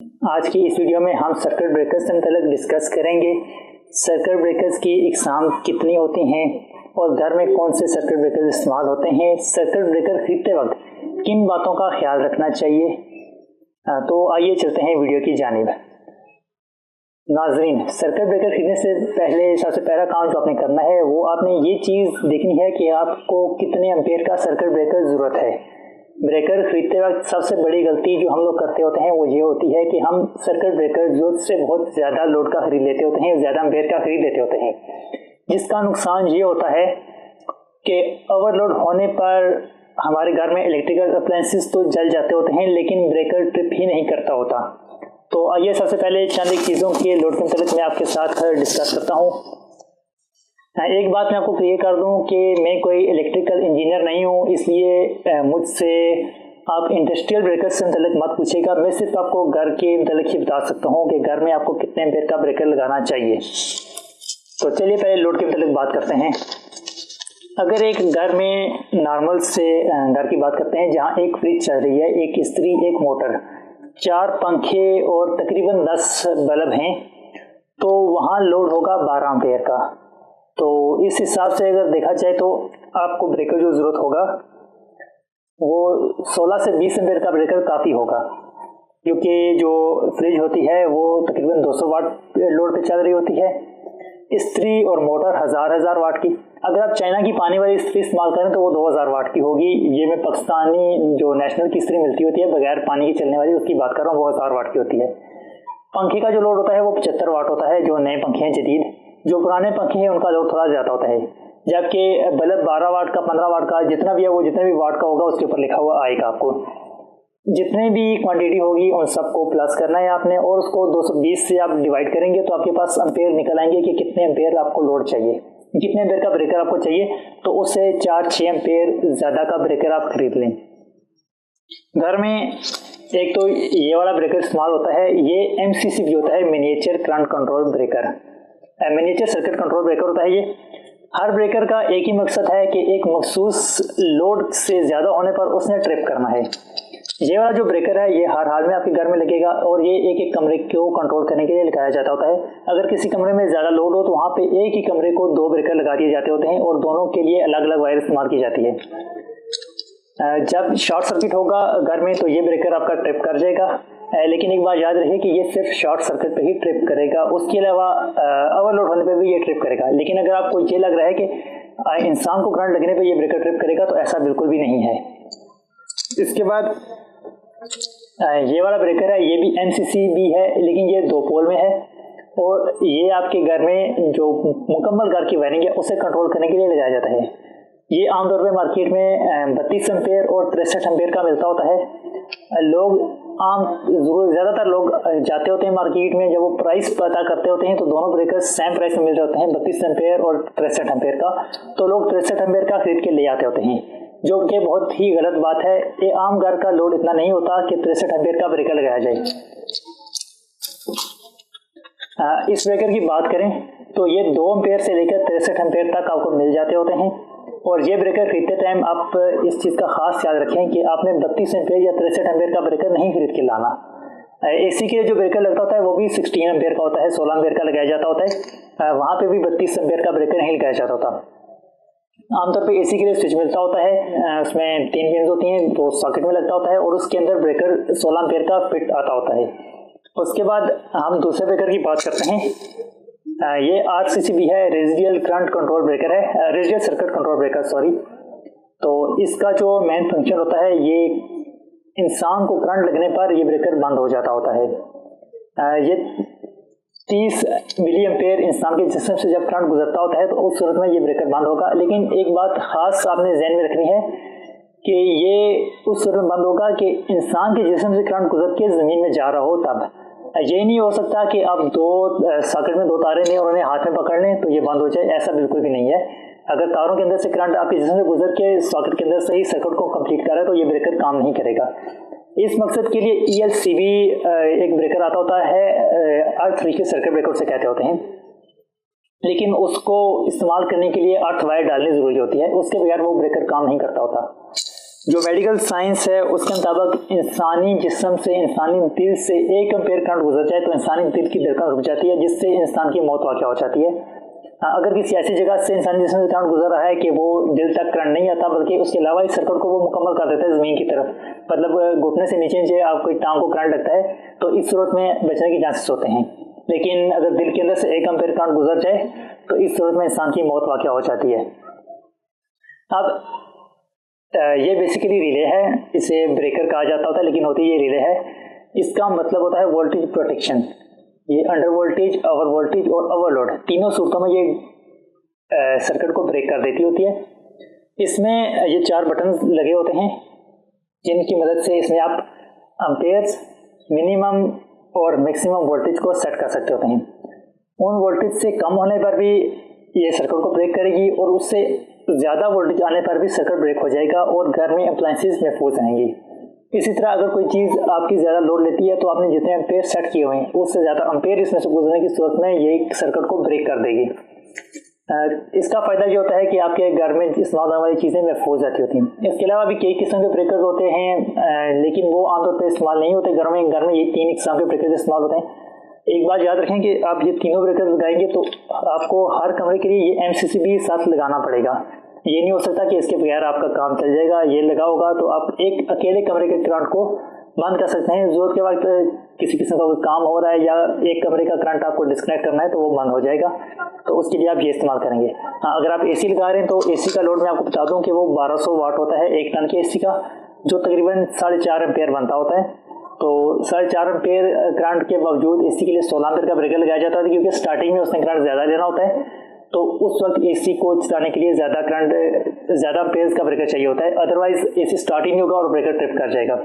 आज की इस वीडियो में हम सर्किट ब्रेकर्स से मतलब डिस्कस करेंगे सर्किट ब्रेकर्स की इकसाम कितनी होती हैं और घर में कौन से सर्किट ब्रेकर्स इस्तेमाल होते हैं। सर्किट ब्रेकर खरीदते वक्त किन बातों का ख्याल रखना चाहिए। तो आइए चलते हैं वीडियो की जानिब। नाजरीन, सर्किट ब्रेकर खरीदने से पहले सबसे पहला काम जो आपने करना है वो आपने ये चीज़ देखनी है कि आपको कितने एम्पेयर का सर्किट ब्रेकर ज़रूरत है। ब्रेकर खरीदते वक्त सबसे बड़ी गलती जो हम लोग करते होते हैं वो ये होती है कि हम सर्किट ब्रेकर ज़रूरत से बहुत ज़्यादा लोड का खरीद लेते होते हैं, ज़्यादा एम्पेयर का खरीद लेते होते हैं, जिसका नुकसान ये होता है कि ओवरलोड होने पर हमारे घर में इलेक्ट्रिकल अप्लायंसेस तो जल जाते होते हैं लेकिन ब्रेकर ट्रिप ही नहीं करता होता। तो आइए सबसे पहले चंद एक चीज़ों के लोड के मतलब मैं आपके साथ डिस्कस करता हूँ। एक बात मैं आपको क्लियर कर दूं कि मैं कोई इलेक्ट्रिकल इंजीनियर नहीं हूं, इसलिए मुझसे आप इंडस्ट्रियल ब्रेकर से मतलब मत पूछेगा। मैं सिर्फ आपको घर के मतलब ही बता सकता हूं कि घर में आपको कितने एम्पेयर का ब्रेकर लगाना चाहिए। तो चलिए पहले लोड के मतलब बात करते हैं। अगर एक घर में नॉर्मल से घर की बात करते हैं जहां एक फ्रिज चल रही है, एक इस्त्री, एक मोटर, 4 पंखे और तकरीबन 10 बल्ब हैं, तो वहाँ लोड होगा 12 एम्पेयर का। तो इस हिसाब से अगर देखा जाए तो आपको ब्रेकर जो ज़रूरत होगा वो 16 से 20 एम्पेयर का ब्रेकर काफ़ी होगा, क्योंकि जो फ्रिज होती है वो तकरीबन 200 वाट लोड पे चल रही होती है, इस्त्री और मोटर हज़ार वाट की। अगर आप चाइना की पानी वाली इस्त्री इस्तेमाल करें तो वो 2000 वाट की होगी। ये मैं पाकिस्तानी जो नेशनल की इस्त्री मिलती होती है बगैर पानी की चलने वाली, उसकी बात कर रहा हूँ, वो 1000 वाट की होती है। पंखे का जो लोड होता है वो 75 वाट होता है, जो नए पंखे हैं जदीद। जो पुराने पंखे हैं उनका लोड थोड़ा ज़्यादा होता है, जबकि बल्ब 12 वाट का, 15 वाट का, जितना भी है वो जितने भी वाट का होगा उसके ऊपर लिखा हुआ आएगा। आपको जितने भी क्वांटिटी होगी उन सबको प्लस करना है आपने, और उसको 220 से आप डिवाइड करेंगे तो आपके पास एम्पेयर निकल आएंगे कि कितने एम्पेयर आपको लोड चाहिए, कितने एम्पेयर का ब्रेकर आपको चाहिए। तो उससे 4-6 एम्पेयर ज़्यादा का ब्रेकर आप खरीद लें। घर में एक तो ये वाला ब्रेकर इस्तेमाल होता है, ये MCC भी होता है, miniature current control breaker, miniature circuit control breaker होता है। ये हर ब्रेकर का एक ही मकसद है कि एक मखसूस लोड से ज़्यादा होने पर उसने ट्रिप करना है। ये वाला जो ब्रेकर है ये हर हाल में आपके घर में लगेगा और ये एक एक कमरे को कंट्रोल करने के लिए लगाया जाता होता है। अगर किसी कमरे में ज़्यादा लोड हो तो वहाँ पे एक ही कमरे को 2 ब्रेकर लगा दिए जाते होते हैं और दोनों के लिए अलग अलग वायर इस्तेमाल की जाती है। जब शॉर्ट सर्किट होगा घर में तो ये ब्रेकर आपका ट्रिप कर जाएगा, लेकिन एक बात याद रहे कि ये सिर्फ शॉर्ट सर्किट पे ही ट्रिप करेगा, उसके अलावा ओवरलोड होने पे भी ये ट्रिप करेगा। लेकिन अगर आपको ये लग रहा है कि इंसान को करंट लगने पे ये ब्रेकर ट्रिप करेगा तो ऐसा बिल्कुल भी नहीं है। इसके बाद ये वाला ब्रेकर है, ये भी MCC भी है लेकिन ये 2 पोल में है, और ये आपके घर में जो मुकम्मल घर की वायरिंग है उसे कंट्रोल करने के लिए लगाया जाता है। ये आमतौर पे मार्केट में 32 एम्पेयर और 63 एम्पेयर का मिलता होता है। लोग ज़्यादातर लोग जाते होते हैं मार्केट में, जब वो प्राइस पता करते होते हैं तो दोनों ब्रेकर सेम प्राइस में मिल रहे होते हैं, 32 एम्पेयर और 63 एम्पेयर का। तो लोग 63 एम्पेयर का खरीद के ले आते होते हैं, जो कि बहुत ही गलत बात है। ये आम घर का लोड इतना नहीं होता कि 63 एम्पेयर का ब्रेकर लगाया जाए। इस ब्रेकर की बात करें तो ये 2 एम्पेयर से लेकर 63 एम्पेयर तक आपको मिल जाते होते हैं, और ये ब्रेकर खरीदते टाइम आप इस चीज़ का खास याद रखें कि आपने 32 एम्पेयर या 63 एम्पेयर का ब्रेकर नहीं खरीद के लाना। AC के जो ब्रेकर लगता होता है वो भी 16 एम्पेयर का होता है, 16 एम्पेयर का लगाया जाता होता है। वहाँ पे भी 32 एम्पेयर का ब्रेकर नहीं लगाया जाता होता। आमतौर पे AC के लिए स्विच मिलता होता है, उसमें 3 पिन होती हैं, तो सॉकेट में लगता होता है और उसके अंदर ब्रेकर 16 एम्पेयर का फिट आता होता है। उसके बाद हम दूसरे ब्रेकर की बात करते हैं। ये RCCB है, रेजिडियल करंट कंट्रोल ब्रेकर है, residual circuit control breaker sorry. तो इसका जो मेन फंक्शन होता है, ये इंसान को करंट लगने पर ये ब्रेकर बंद हो जाता होता है। ये 30 मिली एम्पेयर इंसान के जिस्म से जब करंट गुजरता होता है तो उस सूरत में ये ब्रेकर बंद होगा। लेकिन एक बात खास आपने ज़हन में रखनी है कि ये उस सूरत में बंद होगा कि इंसान के जिस्म से करंट गुजर के ज़मीन में जा रहा हो तब। ये नहीं हो सकता कि आप सॉकेट में 2 तारे लें और उन्हें हाथ में पकड़ लें तो ये बंद हो जाए, ऐसा बिल्कुल भी नहीं है। अगर तारों के अंदर से करंट आपके जिस्म से गुजर के सॉकेट के अंदर सही सर्किट को कंप्लीट कर रहा है तो ये ब्रेकर काम नहीं करेगा। इस मकसद के लिए ELCB एक ब्रेकर आता होता है, अर्थ रीच सर्किट ब्रेकर से कहते होते हैं, लेकिन उसको इस्तेमाल करने के लिए अर्थ वायर डालनी ज़रूरी होती है, उसके बगैर वो ब्रेकर काम नहीं करता होता। जो मेडिकल साइंस है उसके मुताबिक इंसानी जिस्म से, इंसानी दिल से 1 एम्पीयर करंट गुजर जाए तो इंसानी दिल की धड़कन रुक जाती है, जिससे इंसान की मौत वाक़या हो जाती है। अगर किसी ऐसी जगह से इंसानी जिस्म से करंट गुजर रहा है कि वो दिल तक करंट नहीं आता, बल्कि उसके अलावा इस सर्किट को वो मुकम्मल कर देता है ज़मीन की तरफ, मतलब घुटने से नीचे आपको टांग को करंट लगता है, तो इस सूरत में बचने के चांसेस होते हैं। लेकिन अगर दिल के अंदर से 1 एम्पीयर करंट गुजर जाए तो इस सूरत में इंसान की मौत वाक़या हो जाती है। अब ये बेसिकली रिले है, इसे ब्रेकर कहा जाता होता है, लेकिन होती ये रिले है। इसका मतलब होता है वोल्टेज प्रोटेक्शन। ये अंडर वोल्टेज, ओवर वोल्टेज और ओवरलोड, तीनों सूरतों में ये सर्किट को ब्रेक कर देती होती है। इसमें ये 4 बटन लगे होते हैं जिनकी मदद से इसमें आप एम्पेयर्स, मिनिमम और मैक्सिमम वोल्टेज को सेट कर सकते होते हैं। उन वोल्टेज से कम होने पर भी ये सर्किट को ब्रेक करेगी और उससे ज़्यादा वोल्टेज आने पर भी सर्किट ब्रेक हो जाएगा और घर में अप्लायंसेस महफूज रहेंगी। इसी तरह अगर कोई चीज़ आपकी ज़्यादा लोड लेती है तो आपने जितने एम्पेयर सेट किए हुए हैं उससे ज़्यादा एम्पेयर इसमें से गुजरने की सूरत में ये सर्किट को ब्रेक कर देगी। इसका फ़ायदा ये होता है कि आपके घर में इस्तेमाल होने वाली चीज़ें महफूज रहती होती हैं। इसके अलावा भी कई किस्म के ब्रेकर्स होते हैं, लेकिन वो आमतौर पर इस्तेमाल नहीं होते घर में ये 3 किस्म के ब्रेकर्स इस्तेमाल होते हैं। एक बात याद रखें कि आप ये तीनों ब्रेकर्स लगाएंगे तो आपको हर कमरे के लिए ये MCC भी साथ लगाना पड़ेगा। ये नहीं हो सकता कि इसके बगैर आपका काम चल जाएगा। ये लगा होगा तो आप एक अकेले कमरे के करंट को बंद कर सकते हैं। ज़रूरत के वक्त किसी किस्म का कोई काम हो रहा है या एक कमरे का करंट आपको डिस्कनेक्ट करना है तो वो बंद हो जाएगा, तो उसके लिए आप ये इस्तेमाल करेंगे। हाँ, अगर आप AC लगा रहे हैं तो AC का लोड मैं आपको बता दूँ कि वो 1200 वाट होता है 1 टन के AC का, जो तकरीबन 4.5 एम्पेयर बनता होता है। तो 4.5 एम्पेयर करंट के बावजूद AC के लिए 16 एम्पेयर का ब्रेकर लगाया जाता है, क्योंकि स्टार्टिंग में उसने करंट ज़्यादा लेना होता है, तो उस वक्त AC को चलाने के लिए ज़्यादा करंट, ज़्यादा एम्पेयर्स का ब्रेकर चाहिए होता है। अदरवाइज AC स्टार्ट ही नहीं होगा और ब्रेकर ट्रिप कर जाएगा।